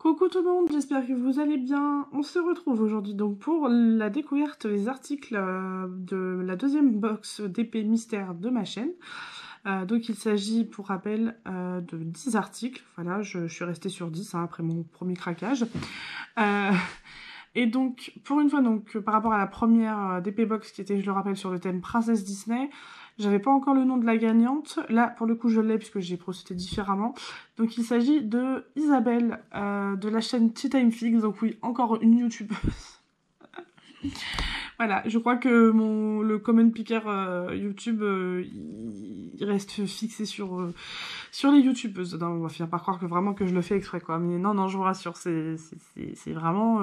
Coucou tout le monde, j'espère que vous allez bien. On se retrouve aujourd'hui donc pour la découverte des articles de la deuxième box d'épée mystère de ma chaîne. Donc il s'agit pour rappel de 10 articles. Voilà, je suis restée sur 10 hein, après mon premier craquage. Et donc pour une fois, donc par rapport à la première d'épée box qui était, je le rappelle, sur le thème Princesse Disney, j'avais pas encore le nom de la gagnante. Là, pour le coup, je l'ai puisque j'ai procédé différemment. Donc, il s'agit de Isabelle de la chaîne Tea Time Fix. Donc oui, encore une youtubeuse. Voilà, je crois que le comment picker YouTube, il reste fixé sur les youtubeuses. Non, on va finir par croire que vraiment que je le fais exprès, quoi. Mais non, non, je vous rassure, c'est vraiment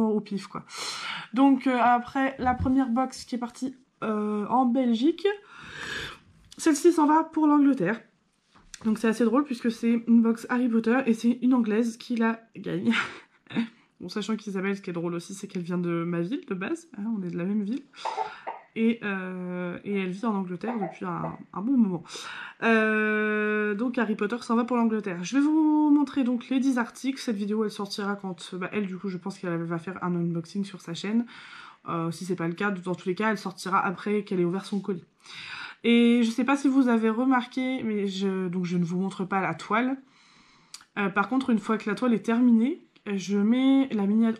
au pif, quoi. Donc, après la première box qui est partie en Belgique, celle-ci s'en va pour l'Angleterre. Donc c'est assez drôle puisque c'est une box Harry Potter et c'est une Anglaise qui la gagne. Bon, sachant qu'Isabelle, ce qui est drôle aussi, c'est qu'elle vient de ma ville de base, hein, on est de la même ville. Et elle vit en Angleterre depuis un bon moment. Donc Harry Potter s'en va pour l'Angleterre. Je vais vous montrer donc les 10 articles. Cette vidéo, elle sortira quand elle, du coup, je pense qu'elle va faire un unboxing sur sa chaîne. Si c'est pas le cas, dans tous les cas, elle sortira après qu'elle ait ouvert son colis. Et je sais pas si vous avez remarqué, mais donc je ne vous montre pas la toile. Par contre, une fois que la toile est terminée, je mets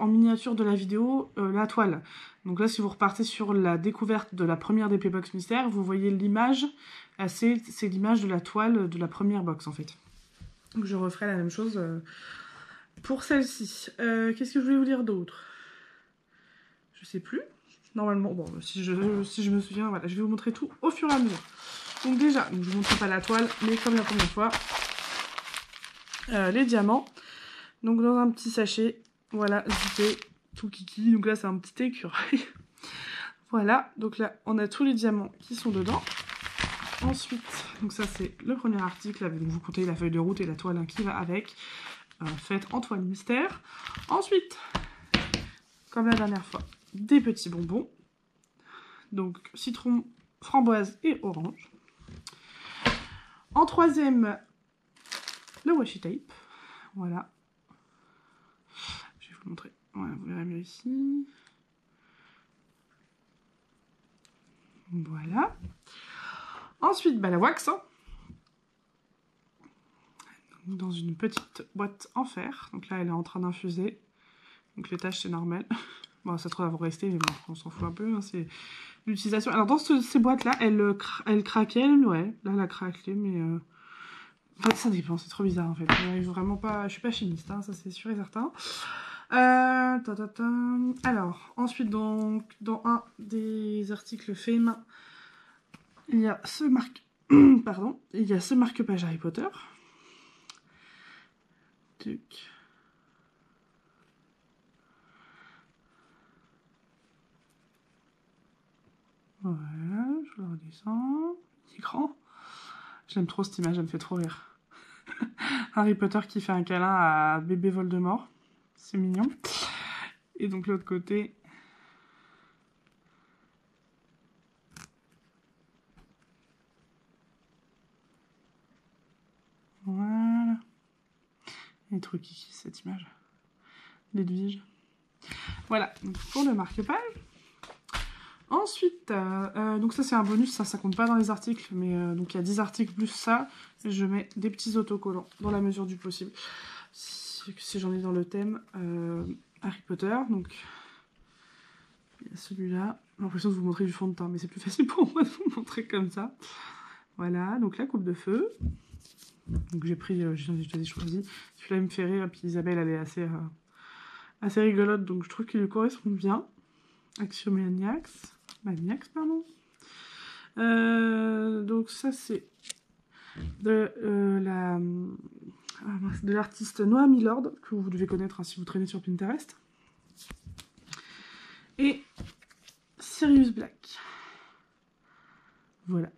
en miniature de la vidéo la toile. Donc là, si vous repartez sur la découverte de la première DP Box Mystère, vous voyez l'image. C'est l'image de la toile de la première box, en fait. Donc je referai la même chose pour celle-ci. Qu'est-ce que je voulais vous dire d'autre? Je sais plus. Normalement, bon, si je me souviens, voilà, je vais vous montrer tout au fur et à mesure. Donc déjà, je ne vous montre pas la toile, mais comme la première fois, les diamants. Donc dans un petit sachet, voilà, zippé, tout kiki. Donc là, c'est un petit écureuil. Voilà, donc là, on a tous les diamants qui sont dedans. Ensuite, donc ça, c'est le premier article. Avec, vous comptez la feuille de route et la toile hein, qui va avec. Faite en toile mystère. Ensuite, comme la dernière fois, des petits bonbons. Donc citron, framboise et orange. En troisième, le washi tape. Voilà. Je vais vous le montrer. Voilà, vous verrez mieux ici. Voilà. Ensuite, la wax. Hein. Dans une petite boîte en fer. Donc là, elle est en train d'infuser. Donc les tâches, c'est normal. Bon, ça trouve à vous rester, mais bon, on s'en fout un peu. Hein, c'est l'utilisation. Alors, dans ces boîtes-là, elle craquait. Ouais, là, elle a craqué, mais... En fait, ça dépend, c'est trop bizarre, en fait. Vraiment pas... Je suis pas chimiste, hein, ça, c'est sûr et certain. Alors, ensuite, donc, dans un des articles faits main, il y a ce Pardon, il y a ce marque-page Harry Potter. Tuc. Voilà, je le redescends. Il est grand. J'aime trop cette image, elle me fait trop rire. Harry Potter qui fait un câlin à bébé Voldemort. C'est mignon. Et donc l'autre côté... Voilà. Il est trop kiki cette image. L'Edwige. Voilà, donc pour le marque-page. Ensuite, donc ça c'est un bonus, ça compte pas dans les articles, mais donc il y a 10 articles plus ça, je mets des petits autocollants dans la mesure du possible. Si j'en ai dans le thème Harry Potter, donc il y a celui-là. J'ai l'impression de vous montrer du fond de teint, mais c'est plus facile pour moi de vous montrer comme ça. Voilà, donc la coupe de feu. Donc j'ai pris, j'ai choisi. Celui-là me fait rire, puis Isabelle elle est assez rigolote, donc je trouve qu'il lui correspond bien. Axiomaniacs. Maniacs, pardon. Donc ça c'est de l'artiste Noah Milord, que vous devez connaître hein, si vous traînez sur Pinterest. Et Sirius Black. Voilà.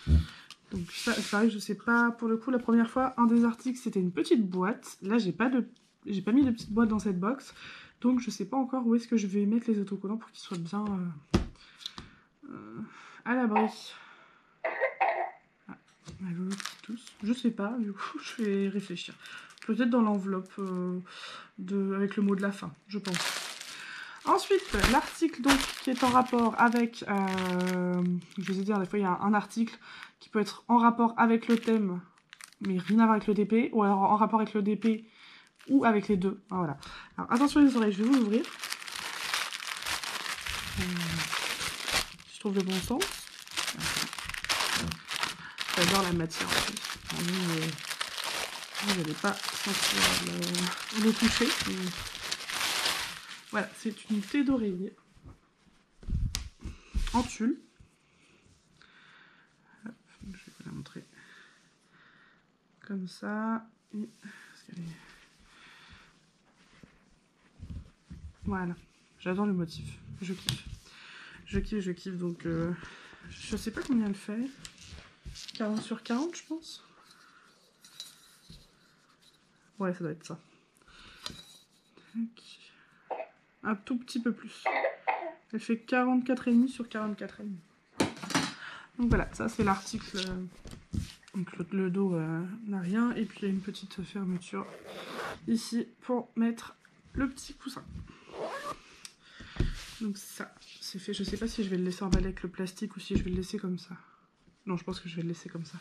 Donc ça, c'est pareil, je sais pas, pour le coup, la première fois, un des articles, c'était une petite boîte. Là, j'ai pas mis de petite boîte dans cette box. Donc je sais pas encore où est-ce que je vais mettre les autocollants pour qu'ils soient bien à l'abri. Ah. Lolo qui tousse. Je sais pas, du coup, je vais réfléchir. Peut-être dans l'enveloppe avec le mot de la fin, je pense. Ensuite, l'article donc qui est en rapport avec... je vais dire, des fois, il y a un article qui peut être en rapport avec le thème, mais rien à voir avec le DP, ou alors en rapport avec le DP ou avec les deux. Ah, voilà. Alors, attention les oreilles, je vais vous l'ouvrir. Je trouve le bon sens. J'adore la matière en fait. Vous n'allez pas sentir le toucher. Mais... Voilà, c'est une thé d'oreiller en tulle. Hop, je vais vous la montrer comme ça. Et... Voilà, j'adore le motif, je kiffe. Je kiffe, donc je sais pas combien elle fait. 40 sur 40, je pense. Ouais, ça doit être ça. Un tout petit peu plus. Elle fait 44,5 sur 44,5. Donc voilà, ça c'est l'article. Donc le dos n'a rien. Et puis il y a une petite fermeture ici pour mettre le petit coussin. Donc ça, c'est fait. Je sais pas si je vais le laisser emballer avec le plastique ou si je vais le laisser comme ça. Non, je pense que je vais le laisser comme ça.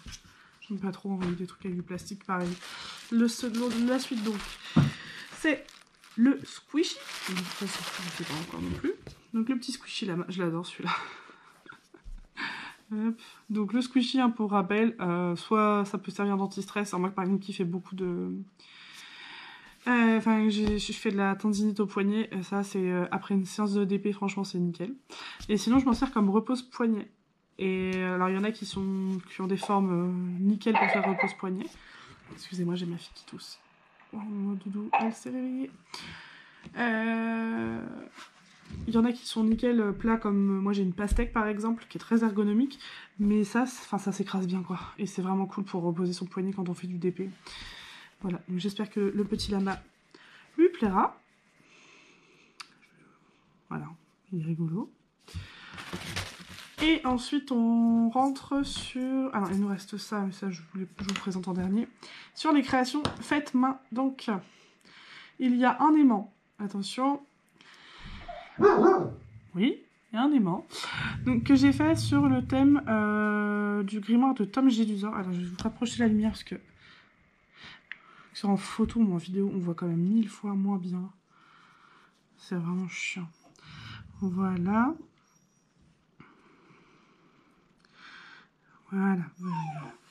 J'aime pas trop envoyer des trucs avec du plastique pareil. La suite donc, c'est le squishy. Donc ça, je ne sais pas encore non plus. Donc le petit squishy là, je l'adore celui-là. Donc le squishy, hein, pour rappel, soit ça peut servir d'anti-stress. Moi par exemple qui fait beaucoup de... Enfin, je fais de la tendinite au poignet, ça c'est après une séance de DP, franchement c'est nickel. Et sinon je m'en sers comme repose-poignet. Et alors il y en a qui ont des formes nickel pour faire repose-poignet. Excusez-moi, j'ai ma fille qui tousse. Oh mon doudou, elle s'est réveillée. Il y en a qui sont nickel plats, comme moi j'ai une pastèque par exemple, qui est très ergonomique. Mais ça s'écrase bien quoi. Et c'est vraiment cool pour reposer son poignet quand on fait du DP. Voilà, donc j'espère que le petit lama lui plaira. Voilà, il est rigolo. Et ensuite on rentre sur... Alors il nous reste ça, mais ça je vous présente en dernier. Sur les créations faites main. Donc il y a un aimant. Attention. Oui, il y a un aimant. Donc que j'ai fait sur le thème du grimoire de Tom Jedusor. Alors je vais vous rapprocher la lumière parce que... Sur en photo ou en vidéo, on voit quand même 1000 fois moins bien. C'est vraiment chiant. Voilà. Voilà.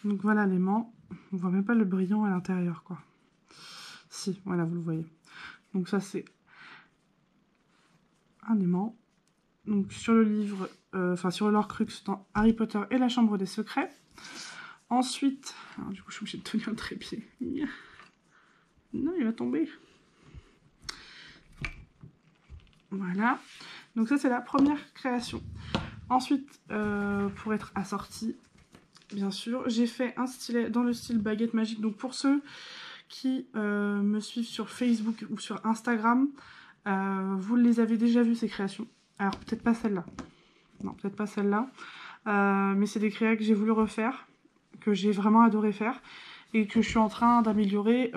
Donc voilà l'aimant. On voit même pas le brillant à l'intérieur, quoi. Si, voilà, vous le voyez. Donc ça, c'est un aimant. Donc sur le livre, enfin sur l'Horcrux dans Harry Potter et la Chambre des Secrets. Ensuite, alors, du coup, je suis obligée de tenir le trépied. Non, il va tomber. Voilà. Donc ça, c'est la première création. Ensuite, pour être assorti, bien sûr, j'ai fait un stylet dans le style baguette magique. Donc pour ceux qui me suivent sur Facebook ou sur Instagram, vous les avez déjà vues ces créations. Alors peut-être pas celle-là. Non, peut-être pas celle-là. Mais c'est des créas que j'ai voulu refaire, que j'ai vraiment adoré faire, et que je suis en train d'améliorer,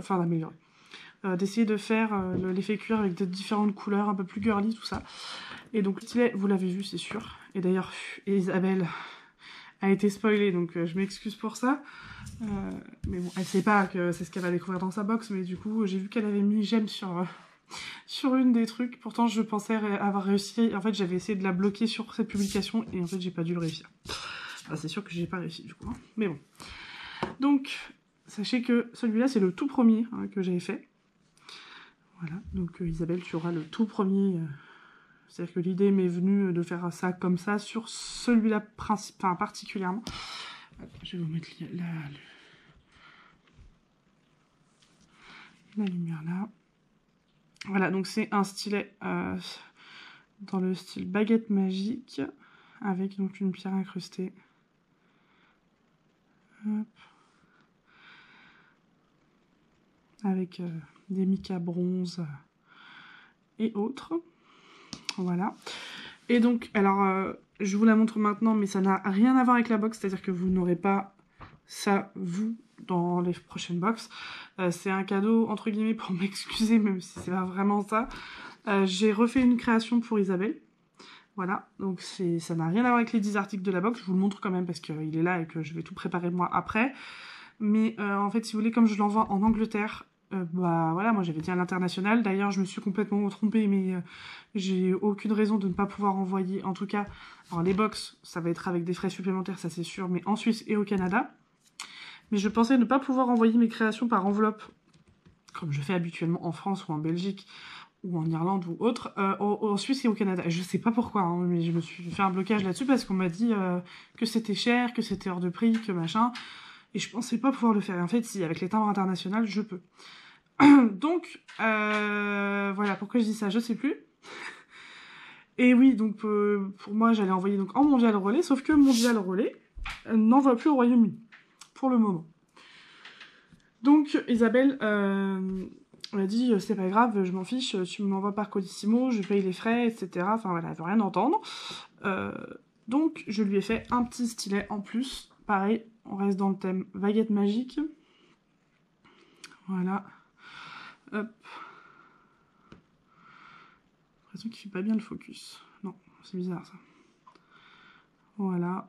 d'essayer de faire l'effet cuir avec de différentes couleurs, un peu plus girly, tout ça. Et donc le stylet, vous l'avez vu, c'est sûr. Et d'ailleurs, Isabelle a été spoilée, donc je m'excuse pour ça. Mais bon, elle sait pas que c'est ce qu'elle va découvrir dans sa box, mais du coup, j'ai vu qu'elle avait mis j'aime sur une des trucs. Pourtant, je pensais avoir réussi. En fait, j'avais essayé de la bloquer sur cette publication, et en fait, j'ai pas dû le réussir. Enfin, c'est sûr que j'ai pas réussi, du coup. Hein. Mais bon. Donc, sachez que celui-là, c'est le tout premier hein, que j'avais fait. Voilà, donc Isabelle, tu auras le tout premier. C'est-à-dire que l'idée m'est venue de faire ça comme ça sur celui-là particulièrement. Je vais vous mettre la lumière là. Voilà, donc c'est un stylet dans le style baguette magique avec donc une pierre incrustée. Hop. Avec des micas bronze et autres. Voilà. Et donc, alors, je vous la montre maintenant, mais ça n'a rien à voir avec la box, c'est-à-dire que vous n'aurez pas ça vous dans les prochaines box. C'est un cadeau entre guillemets pour m'excuser, même si c'est pas vraiment ça. J'ai refait une création pour Isabelle. Voilà, donc ça n'a rien à voir avec les 10 articles de la box, je vous le montre quand même parce qu'il est là et que je vais tout préparer moi après. Mais en fait, si vous voulez, comme je l'envoie en Angleterre, bah voilà, moi j'avais dit à l'international. D'ailleurs, je me suis complètement trompée, mais j'ai aucune raison de ne pas pouvoir envoyer. En tout cas, alors les box, ça va être avec des frais supplémentaires, ça c'est sûr, mais en Suisse et au Canada. Mais je pensais ne pas pouvoir envoyer mes créations par enveloppe, comme je fais habituellement en France ou en Belgique, ou en Irlande ou autre, en Suisse et au Canada. Je sais pas pourquoi, hein, mais je me suis fait un blocage là-dessus parce qu'on m'a dit que c'était cher, que c'était hors de prix, que machin. Et je pensais pas pouvoir le faire. Et en fait, si, avec les timbres internationaux, je peux. Donc, voilà, pourquoi je dis ça, je sais plus. Et oui, donc pour moi, j'allais envoyer donc en Mondial Relais, sauf que Mondial Relais n'envoie plus au Royaume-Uni, pour le moment. Donc, Isabelle m'a dit, c'est pas grave, je m'en fiche, tu m'envoies par Colissimo, je paye les frais, etc. Enfin voilà, elle veut rien entendre. Donc, je lui ai fait un petit stylet en plus. Pareil, on reste dans le thème baguette magique. Voilà. Hop. J'ai l'impression qu'il fait pas bien le focus. Non, c'est bizarre ça. Voilà.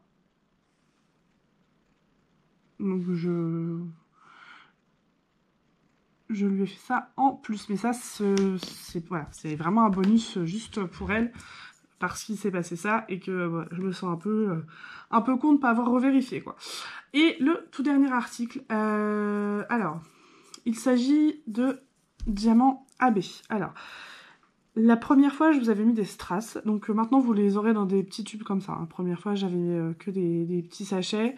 Donc je lui ai fait ça en plus. Mais ça, c'est voilà, c'est vraiment un bonus juste pour elle. Parce qu'il s'est passé ça et que voilà, je me sens un peu con de pas avoir revérifié, quoi. Et le tout dernier article. Alors, il s'agit de diamants AB. Alors, la première fois, je vous avais mis des strass, donc maintenant vous les aurez dans des petits tubes comme ça. La première fois, j'avais que des petits sachets,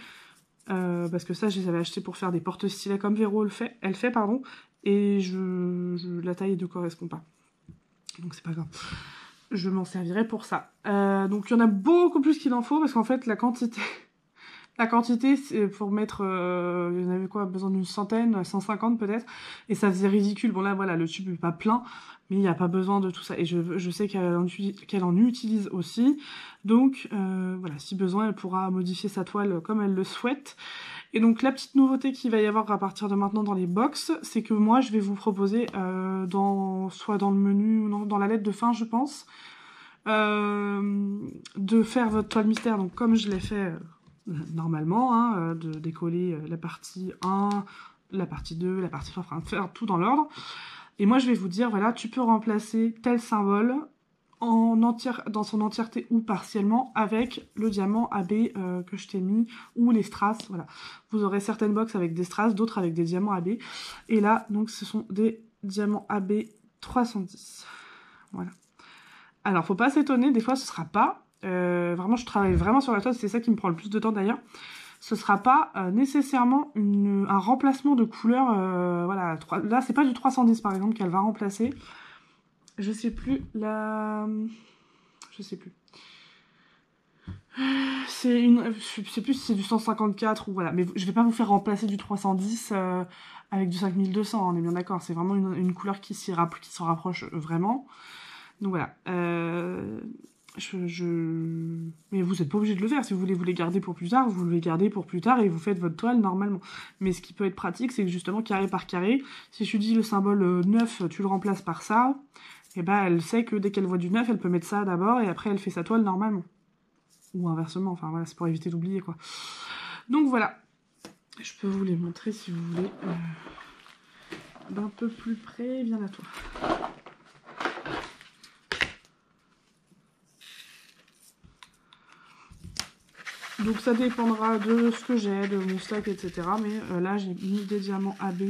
parce que ça, je les avais achetés pour faire des porte-stylets comme Véro elle fait, pardon, et la taille ne correspond pas. Donc c'est pas grave. Je m'en servirai pour ça. Donc il y en a beaucoup plus qu'il en faut, parce qu'en fait, la quantité, c'est pour mettre... il y en avait quoi, besoin d'une centaine, 150 peut-être. Et ça faisait ridicule. Bon là, voilà, le tube n'est pas plein, mais il n'y a pas besoin de tout ça. Et je sais qu'elle en utilise aussi. Donc voilà, si besoin, elle pourra modifier sa toile comme elle le souhaite. Et donc la petite nouveauté qu'il va y avoir à partir de maintenant dans les box, c'est que moi, je vais vous proposer, soit dans le menu ou dans la lettre de fin, je pense, de faire votre toile mystère, donc comme je l'ai fait... normalement, hein, de décoller la partie 1, la partie 2, la partie 3, enfin faire tout dans l'ordre. Et moi je vais vous dire, voilà, tu peux remplacer tel symbole dans son entièreté ou partiellement avec le diamant AB que je t'ai mis, ou les strass, voilà. Vous aurez certaines box avec des strass, d'autres avec des diamants AB. Et là, donc ce sont des diamants AB 310. Voilà. Alors faut pas s'étonner, des fois ce sera pas... vraiment, je travaille vraiment sur la toile, c'est ça qui me prend le plus de temps d'ailleurs. Ce sera pas nécessairement un remplacement de couleur. Voilà, là, c'est pas du 310 par exemple qu'elle va remplacer. Je sais plus, je sais plus. Je sais plus si c'est du 154 ou voilà, mais je vais pas vous faire remplacer du 310 avec du 5200, on est bien d'accord. C'est vraiment une couleur qui s'en rapproche vraiment. Donc voilà. Mais vous n'êtes pas obligé de le faire. Si vous voulez vous les garder pour plus tard, vous les gardez pour plus tard et vous faites votre toile normalement. Mais ce qui peut être pratique, c'est que justement, carré par carré, si je lui dis le symbole 9, tu le remplaces par ça, et ben elle sait que dès qu'elle voit du 9, elle peut mettre ça d'abord et après elle fait sa toile normalement. Ou inversement, enfin voilà, c'est pour éviter d'oublier, quoi. Donc voilà. Je peux vous les montrer si vous voulez. D'un peu plus près, viens à toi. Donc ça dépendra de ce que j'ai, de mon stock, etc. Mais là, j'ai mis des diamants AB.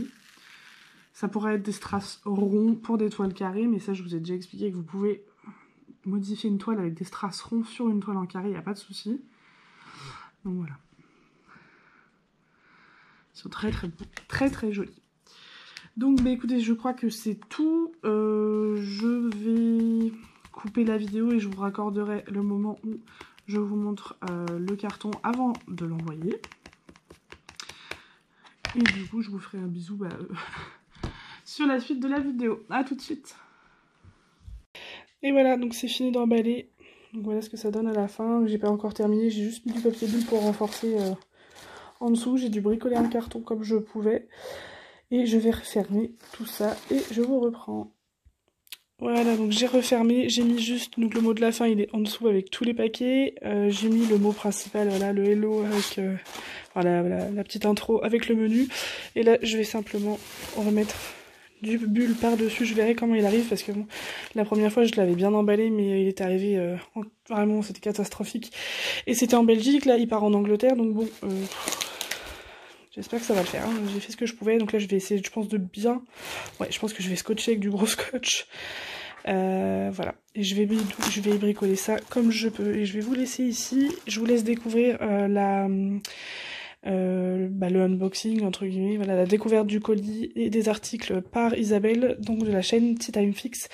Ça pourrait être des strass ronds pour des toiles carrées, mais ça, je vous ai déjà expliqué que vous pouvez modifier une toile avec des strass ronds sur une toile en carré, il n'y a pas de souci. Donc voilà. Ils sont très très beaux, très très jolis. Donc bah, écoutez, je crois que c'est tout. Je vais couper la vidéo et je vous raccorderai le moment où je vous montre le carton avant de l'envoyer. Et du coup, je vous ferai un bisou sur la suite de la vidéo. A tout de suite. Et voilà, donc c'est fini d'emballer. Donc voilà ce que ça donne à la fin. J'ai pas encore terminé, j'ai juste mis du papier bulle pour renforcer en dessous. J'ai dû bricoler un carton comme je pouvais. Et je vais refermer tout ça et je vous reprends. Voilà, donc j'ai refermé, j'ai mis juste, donc le mot de la fin il est en dessous avec tous les paquets. J'ai mis le mot principal, voilà, le hello avec voilà, la petite intro avec le menu. Et là je vais simplement remettre du bulle par-dessus, je verrai comment il arrive parce que bon, la première fois je l'avais bien emballé mais il est arrivé, vraiment c'était catastrophique. Et c'était en Belgique, là il part en Angleterre, donc bon, j'espère que ça va le faire, hein. J'ai fait ce que je pouvais, donc là je vais essayer, je pense, de bien... Ouais, je pense que je vais scotcher avec du gros scotch. Voilà, et je vais y bricoler ça comme je peux. Et je vais vous laisser ici, je vous laisse découvrir le unboxing, entre guillemets, voilà, la découverte du colis et des articles par Isabelle, donc de la chaîne Tea Time Fix.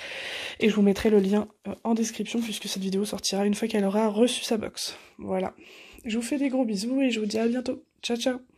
Et je vous mettrai le lien en description, puisque cette vidéo sortira une fois qu'elle aura reçu sa box. Voilà, je vous fais des gros bisous et je vous dis à bientôt. Ciao ciao.